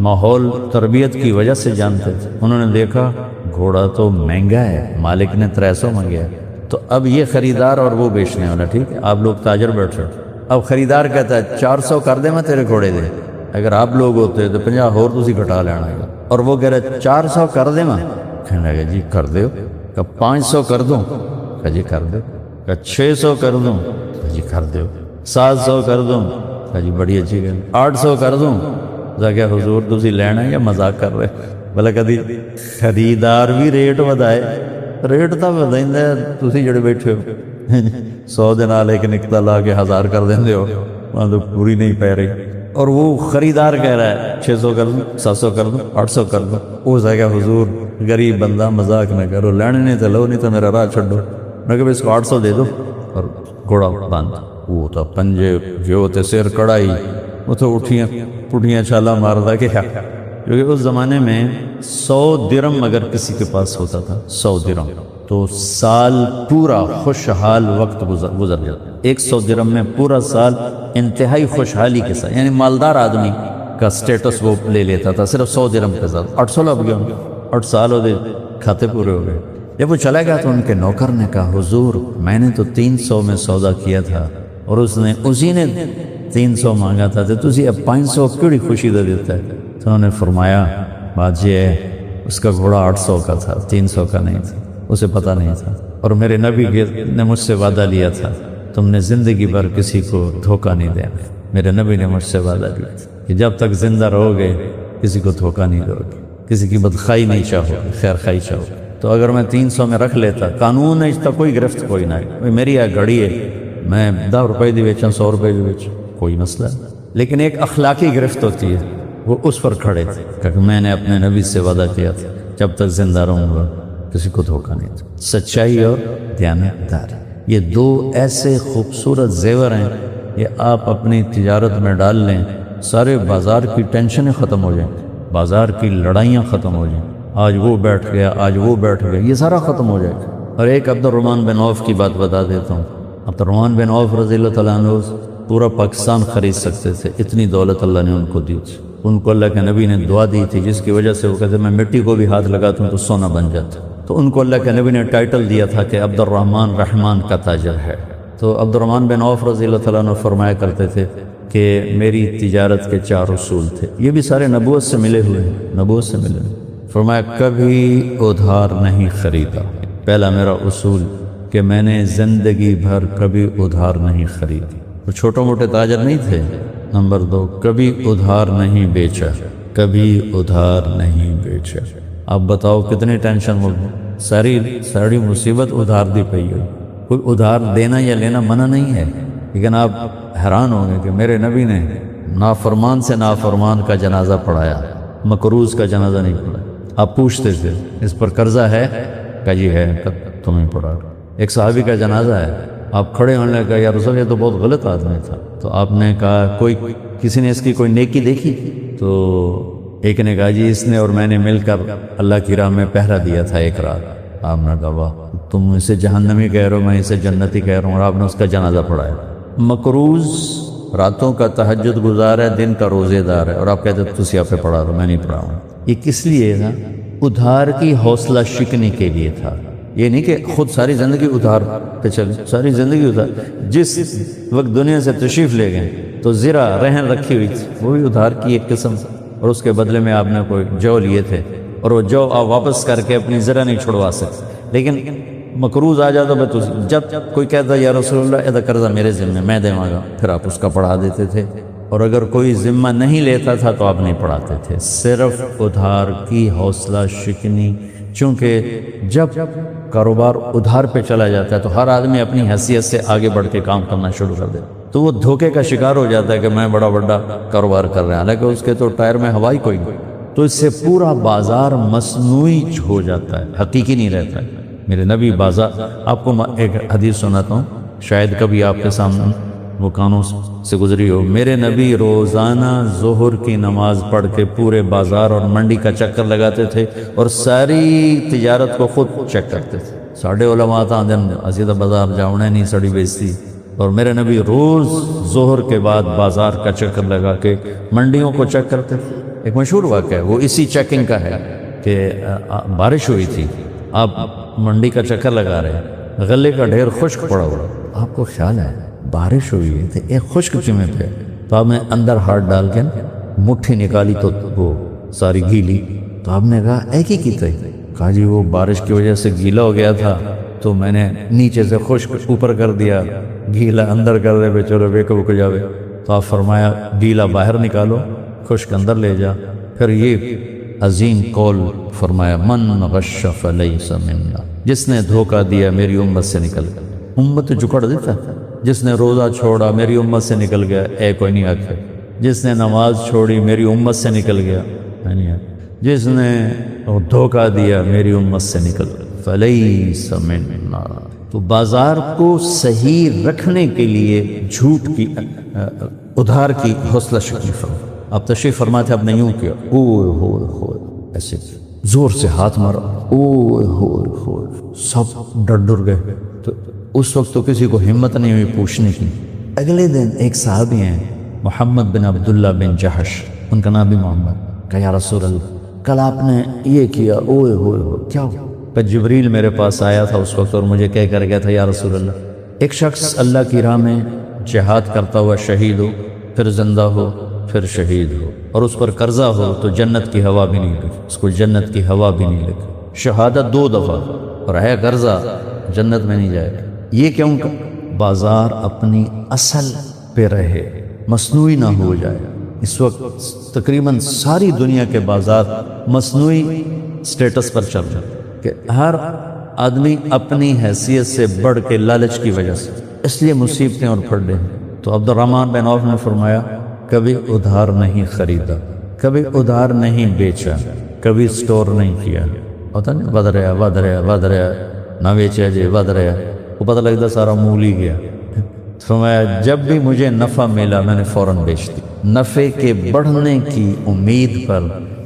ماحول تربیت کی وجہ سے جانتے تھے۔ انہوں نے دیکھا گھوڑا تو مہنگا ہے، مالک نے 300 منگیا، تو اب یہ خریدار اور وہ بیچنے والا، ٹھیک ہے آپ لوگ تاجر بیٹھے، اب خریدار کہتا ہے 400 کر دے میں تیرے گھوڑے دے، اگر آپ لوگ ہوتے تو 50 اور تسی گھٹا لینا ہے، اور وہ کہہ رہے 400 کر دے میں، کہنے لگا جی کر دو، کہ 500 کر دوں، کہ جی کر دو، کہ 600 کر دوں، کہ جی کر دو، 700 کر دوں، کہ جی بڑی اچھی گل، 800 کر دوں، کہ حضور تسی لینا ہے یا مذاق کر رہے؟ بھلا کدی خریدار بھی ریٹ ودائے، ریٹ تو ودائندا ہے، تسی جڑے بیٹھے ہو 100 دے نال ایک نکتا لا کے 1000 کر دیندے ہو، وہاں تو پوری نہیں پہ رہی، اور وہ خریدار کہہ رہا ہے 600 کر دوں، 700 کر دوں، 800 کر دوں۔ وہ کہ حضور غریب بندہ مذاق نہ کرو، لینے نہیں تو لو، نہیں تو میرا راہ چھڈو، میں کہ اس کو 800 دے دو اور گھوڑا باندھ۔ وہ تو پنجے جو تے سر کڑائی، وہ تو اٹھیاں پٹھیاں چھالا ماردا کہ کیونکہ اس زمانے میں 100 درہم اگر کسی کے پاس ہوتا تھا، 100 درہم، تو سال پورا خوشحال وقت گزر جاتا۔ 100 درہم میں پورا سال انتہائی خوشحالی کے ساتھ، یعنی مالدار آدمی کا سٹیٹس وہ لے لیتا تھا صرف 100 درہم کے ساتھ۔ 800 لگ گیا، 8 سال ہو گئے، کھاتے پورے ہو گئے۔ جب وہ چلا گیا تو ان کے نوکر نے کہا حضور میں نے تو 300 میں سودا کیا تھا اور اسی نے 300 مانگا تھا، تو تسی اب 500 کیڑی خوشی دے دیتا ہے؟ تو انہوں نے فرمایا بات یہ ہے اس کا گھوڑا 800 کا تھا، 300 کا نہیں تھا، اسے پتہ نہیں تھا، اور میرے نبی نے مجھ سے وعدہ لیا تھا تم نے زندگی بھر کسی کو دھوکہ نہیں دینا، میرے نبی نے مجھ سے وعدہ لیا تھا کہ جب تک زندہ رہو گے کسی کو دھوکہ نہیں دو گے، کسی کی بدخائی نہیں چاہو، خیر خائی چاہو۔ تو اگر میں 300 میں رکھ لیتا، قانون ہے اس کا کوئی گرفت کوئی نہ ہے، میری گھڑی ہے، میں 10 روپے دی بیچاں 100 روپے دی بیچاں کوئی مسئلہ نہیں، لیکن ایک اخلاقی گرفت ہوتی ہے، وہ اس پر کھڑے تھے کہ میں نے اپنے نبی سے وعدہ کیا تھا جب تک زندہ رہوں گا کسی کو دھوکہ نہیں دوں۔ سچائی اور دیانتداری، یہ 2 ایسے خوبصورت زیور ہیں، یہ آپ اپنی تجارت میں ڈال لیں، سارے بازار کی ٹینشنیں ختم ہو جائیں، بازار کی لڑائیاں ختم ہو جائیں، آج وہ بیٹھ گیا آج وہ بیٹھ گیا، یہ سارا ختم ہو جائے گا۔ اور ایک عبد الرحمن بن عوف کی بات بتا دیتا ہوں۔ عبد الرحمن بن عوف رضی اللہ تعالیٰ عنہ پورا پاکستان خرید سکتے تھے، اتنی دولت اللہ نے ان کو دی تھی۔ ان کو اللہ کے نبی نے دعا دی تھی جس کی وجہ سے وہ کہتے میں مٹی کو بھی ہاتھ لگاتا ہوں تو سونا بن جاتا، تو ان کو اللہ کے نبی نے ٹائٹل دیا تھا کہ عبد الرحمن رحمان کا تاجر ہے۔ تو عبد الرحمن بن عوف رضی اللہ تعالیٰ عنہ فرمایا کرتے تھے کہ میری تجارت کے 4 اصول تھے، یہ بھی سارے نبوت سے ملے ہوئے ہیں، نبوت سے ملے ہوئے۔ فرمایا کبھی ادھار نہیں خریدا، پہلا میرا اصول کہ میں نے زندگی بھر کبھی ادھار نہیں خریدی، وہ چھوٹے موٹے تاجر نہیں تھے۔ نمبر 2، کبھی ادھار نہیں بیچا، کبھی ادھار نہیں بیچا۔ اب بتاؤ کتنی ٹینشن ہو، ساری مصیبت ادھار دی پئی ہوئی۔ کوئی ادھار دینا یا لینا منع نہیں ہے، لیکن آپ حیران ہوں گے کہ میرے نبی نے نافرمان سے نافرمان کا جنازہ پڑھایا، مکروز کا جنازہ نہیں پڑھایا۔ آپ پوچھتے تھے اس پر قرضہ ہے؟ کہ جی ہے، تمہیں پڑھا۔ ایک صحابی کا جنازہ ہے، آپ کھڑے ہونے لگا یا رسول یہ تو بہت غلط آدمی تھا. تو آپ نے کہا کوئی کسی نے اس کی کوئی نیکی دیکھی؟ تو ایک نے کہا جی اس نے اور میں نے مل کر اللہ کی راہ میں پہرا دیا تھا ایک رات. آپ نے کہا واہ تم اسے جہنمی کہہ رہے ہو میں اسے جنتی کہہ رہا ہوں، اور آپ نے اس کا جنازہ پڑھایا. مقروض راتوں کا تہجد گزار ہے، دن کا روزے دار ہے، اور آپ کہتے تسی آپ پہ پڑھا رہا، میں نہیں پڑھا ہوں. یہ کس لیے تھا؟ ادھار کی حوصلہ شکنی کے لیے تھا. یہ نہیں کہ خود ساری زندگی ادھار پہ چل، ساری زندگی ادھار. جس وقت دنیا سے تشریف لے گئے تو زرہ رہن رکھی ہوئی تھی، وہ بھی ادھار کی ایک قسم، اور اس کے بدلے میں آپ نے کوئی جو لیے تھے، اور وہ جو آپ واپس کر کے اپنی زرہ نہیں چھڑوا سکتے. لیکن مقروض آ جاتا تو جب کوئی کہتا یا رسول اللہ یہ قرضہ میرے ذمہ میں دے گا، پھر آپ اس کا پڑھا دیتے تھے. اور اگر کوئی ذمہ نہیں لیتا تھا تو آپ نہیں پڑھاتے تھے. صرف ادھار کی حوصلہ شکنی، چونکہ جب کاروبار ادھار پہ چلا جاتا ہے تو ہر آدمی اپنی حیثیت سے آگے بڑھ کے کام کرنا شروع کر دیتا، تو وہ دھوکے کا شکار ہو جاتا ہے کہ میں بڑا کاروبار کر رہا ہوں، حالانکہ اس کے تو ٹائر میں ہوا ہی کوئی نہیں. تو اس سے پورا بازار مصنوعی ہو جاتا ہے، حقیقی نہیں رہتا ہے. میرے نبی بازار، آپ کو ایک حدیث سناتا ہوں، شاید کبھی آپ کے سامنے وہ کانوں سے گزری ہو. میرے نبی روزانہ ظہر کی نماز پڑھ کے پورے بازار اور منڈی کا چکر لگاتے تھے اور ساری تجارت کو خود چیک کرتے تھے. ساڑھے علماء تھا دن عزیزہ بازار جاؤنے نہیں سڑی بیچتی، اور میرے نبی روز ظہر کے بعد بازار کا چکر لگا کے منڈیوں کو چیک کرتے تھے. ایک مشہور واقعہ ہے، وہ اسی چیکنگ کا ہے کہ بارش ہوئی تھی، آپ منڈی کا چکر لگا رہے ہیں، غلے کا ڈھیر خشک پڑا ہوا، آپ کو خیال ہے بارش ہوئی ہے تو ایک خشک چمے پہ، تو آپ نے اندر ہاتھ ڈال کے مٹھی نکالی تو وہ ساری گیلی. تو آپ نے کہا ایک ہی کی تھی؟ کہا جی وہ بارش کی وجہ سے گیلا ہو گیا تھا تو میں نے نیچے سے خشک اوپر کر دیا، گیلا اندر کر دے، چلو بے کو جاوے. تو آپ فرمایا گیلا باہر نکالو، خشک اندر لے جا. پھر یہ عظیم قول فرمایا من غش فلیس منا، جس نے دھوکہ دیا میری امت سے نکل گیا. امت جکڑ دیتا، جس نے روزہ چھوڑا میری امت سے نکل گیا، اے کوئی نہیں آکے. جس نے نماز چھوڑی میری امت سے نکل گیا، جس نے دھوکہ دیا میری امت سے نکل گیا، فلیس منا. تو بازار کو صحیح رکھنے کے لیے جھوٹ کی ادھار کی حوصلہ شکنی فرما. آپ تشریف فرماتے آپ نے یوں کیا، اوہ ہوئے ہوئے، ایسے زور سے ہاتھ مارا، اوہ ہوئے ہوئے، سب ڈر گئے. تو اس وقت تو کسی کو ہمت نہیں ہوئی پوچھنے کی. اگلے دن ایک صحابی ہیں محمد بن عبداللہ بن جحش، ان کا نام بھی محمد. کہا یا رسول اللہ کل آپ نے یہ کیا، اوہ ہوئے ہوئے، کیا ہوا؟ کہ جبریل میرے پاس آیا تھا اس وقت اور مجھے کہہ کر گیا تھا یا رسول اللہ ایک شخص اللہ کی راہ میں جہاد کرتا ہوا شہید ہو، پھر زندہ ہو، پھر شہید ہو، اور اس پر قرضہ ہو تو جنت کی ہوا بھی نہیں لگی، اس کو جنت کی ہوا بھی نہیں لگی. شہادت 2 دفعہ اور ہے قرضہ، جنت میں نہیں جائے گا. یہ کیوں کہ بازار اپنی اصل پہ رہے، مصنوعی نہ ہو جائے. اس وقت تقریباً ساری دنیا کے بازار مصنوعی سٹیٹس پر چل رہے کہ ہر آدمی اپنی حیثیت سے بڑھ کے لالچ کی وجہ سے، اس لیے مصیبتیں اور پھڑے ہیں. تو عبد الرحمن بن عوف نے فرمایا کبھی ادھار نہیں خریدا، کبھی ادھار نہیں بیچا، کبھی سٹور نہیں کیا. پتہ نہیں ود رہا نہ بیچا جی ود رہا، وہ پتہ لگتا سارا مول ہی گیا. فرمایا جب بھی مجھے نفع ملا میں نے فوراً بیچ دی. نفع کے بڑھنے کی امید پر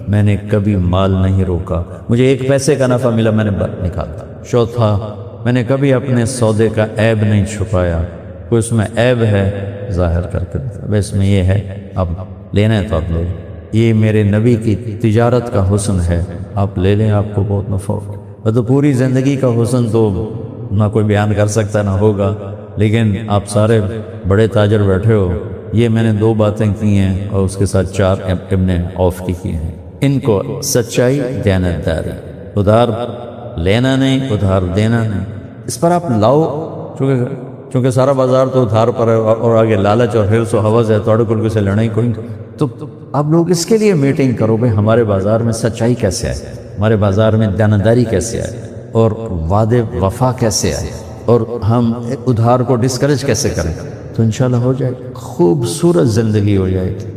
میں نے کبھی مال نہیں روکا. مجھے 1 پیسے کا نفع ملا میں نے نکالا. چوتھا، میں نے کبھی اپنے سودے کا عیب نہیں چھپایا. کوئی اس میں عیب ہے ظاہر کر کے اب اس میں یہ ہے آپ لینا ہے تو آپ لے لیں. یہ میرے نبی کی تجارت کا حسن ہے، آپ لے لیں، آپ کو بہت نفع ہوگا. تو پوری زندگی کا حسن تو نہ کوئی بیان کر سکتا نہ ہوگا، لیکن آپ سارے بڑے تاجر بیٹھے ہو. یہ میں نے 2 باتیں کی ہیں اور اس کے ساتھ 4 ابن عوف کی ہیں. ان کو سچائی، دیانتداری، ادھار لینا نہیں، ادھار دینا نہیں. اس پر آپ لاؤ، چونکہ سارا بازار تو ادھار پر ہے اور آگے لالچ اور حرص و حوث ہے، توڑے کل کسے لینا ہی کوئی. تو آپ لوگ اس کے لیے میٹنگ کرو بھائی ہمارے بازار میں سچائی کیسے آئے، ہمارے بازار میں دیانتداری کیسے آئے، اور وعدے وفا کیسے آئے، اور ہم ادھار کو ڈسکریج کیسے کریں. تو انشاءاللہ ہو جائے، خوبصورت زندگی ہو جائے گی.